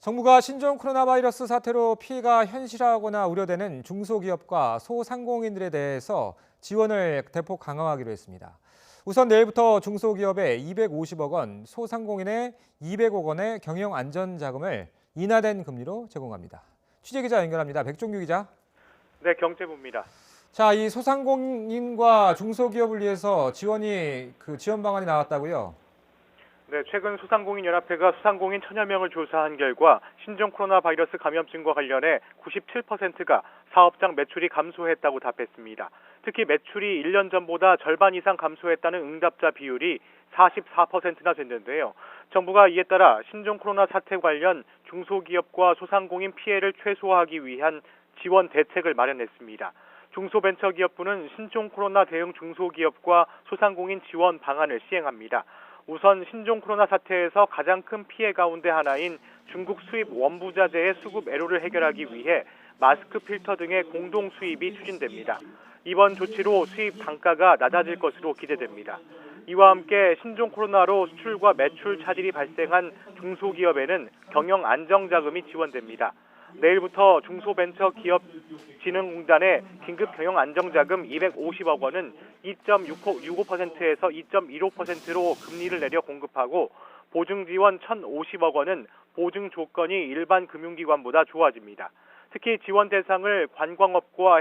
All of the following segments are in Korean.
정부가 신종 코로나 바이러스 사태로 피해가 현실화하거나 우려되는 중소기업과 소상공인들에 대해서 지원을 대폭 강화하기로 했습니다. 우선 내일부터 중소기업에 250억 원, 소상공인에 200억 원의 경영 안전 자금을 인하된 금리로 제공합니다. 취재기자 연결합니다. 백종규 기자. 네, 경제부입니다. 자, 이 소상공인과 중소기업을 위해서 지원 방안이 나왔다고요? 네, 최근 소상공인연합회가 소상공인 1,000여 명을 조사한 결과 신종 코로나 바이러스 감염증과 관련해 97%가 사업장 매출이 감소했다고 답했습니다. 특히 매출이 1년 전보다 절반 이상 감소했다는 응답자 비율이 44%나 됐는데요. 정부가 이에 따라 신종 코로나 사태 관련 중소기업과 소상공인 피해를 최소화하기 위한 지원 대책을 마련했습니다. 중소벤처기업부는 신종 코로나 대응 중소기업과 소상공인 지원 방안을 시행합니다. 우선 신종 코로나 사태에서 가장 큰 피해 가운데 하나인 중국 수입 원부자재의 수급 애로를 해결하기 위해 마스크 필터 등의 공동 수입이 추진됩니다. 이번 조치로 수입 단가가 낮아질 것으로 기대됩니다. 이와 함께 신종 코로나로 수출과 매출 차질이 발생한 중소기업에는 경영 안정자금이 지원됩니다. 내일부터 중소벤처기업진흥공단의 긴급 경영 안정자금 250억 원은 2.65%에서 2.15%로 금리를 내려 공급하고 보증지원 1,050억 원은 보증 조건이 일반 금융기관보다 좋아집니다. 특히 지원 대상을 관광업과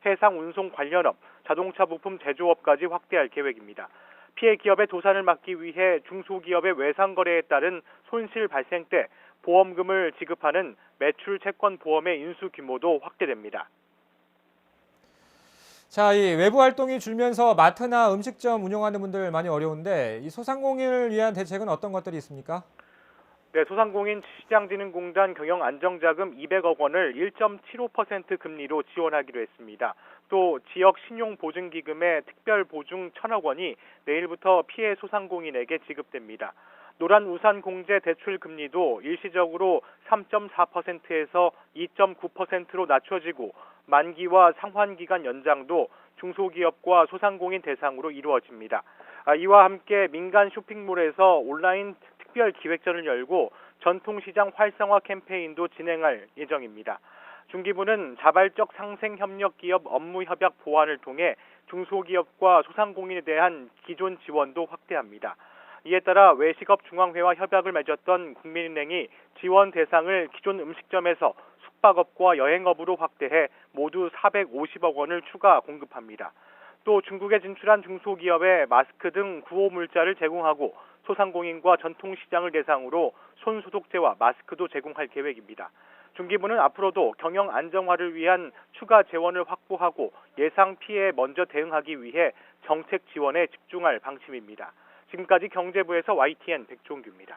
해상 운송 관련업, 자동차 부품 제조업까지 확대할 계획입니다. 피해 기업의 도산을 막기 위해 중소기업의 외상거래에 따른 손실 발생 때 보험금을 지급하는 매출 채권 보험의 인수 규모도 확대됩니다. 자, 이 외부 활동이 줄면서 마트나 음식점 운영하는 분들 많이 어려운데 이 소상공인을 위한 대책은 어떤 것들이 있습니까? 네, 소상공인 시장진흥공단 경영안정자금 200억 원을 1.75% 금리로 지원하기로 했습니다. 또 지역 신용보증기금의 특별보증 1,000억 원이 내일부터 피해 소상공인에게 지급됩니다. 노란우산 공제 대출 금리도 일시적으로 3.4%에서 2.9%로 낮춰지고 만기와 상환기간 연장도 중소기업과 소상공인 대상으로 이루어집니다. 이와 함께 민간 쇼핑몰에서 온라인 특별 기획전을 열고 전통시장 활성화 캠페인도 진행할 예정입니다. 중기부는 자발적 상생협력기업 업무협약 보완을 통해 중소기업과 소상공인에 대한 기존 지원도 확대합니다. 이에 따라 외식업 중앙회와 협약을 맺었던 국민은행이 지원 대상을 기존 음식점에서 숙박업과 여행업으로 확대해 모두 450억 원을 추가 공급합니다. 또 중국에 진출한 중소기업에 마스크 등 구호 물자를 제공하고 소상공인과 전통시장을 대상으로 손소독제와 마스크도 제공할 계획입니다. 중기부는 앞으로도 경영 안정화를 위한 추가 재원을 확보하고 예상 피해에 먼저 대응하기 위해 정책 지원에 집중할 방침입니다. 지금까지 경제부에서 YTN 백종규입니다.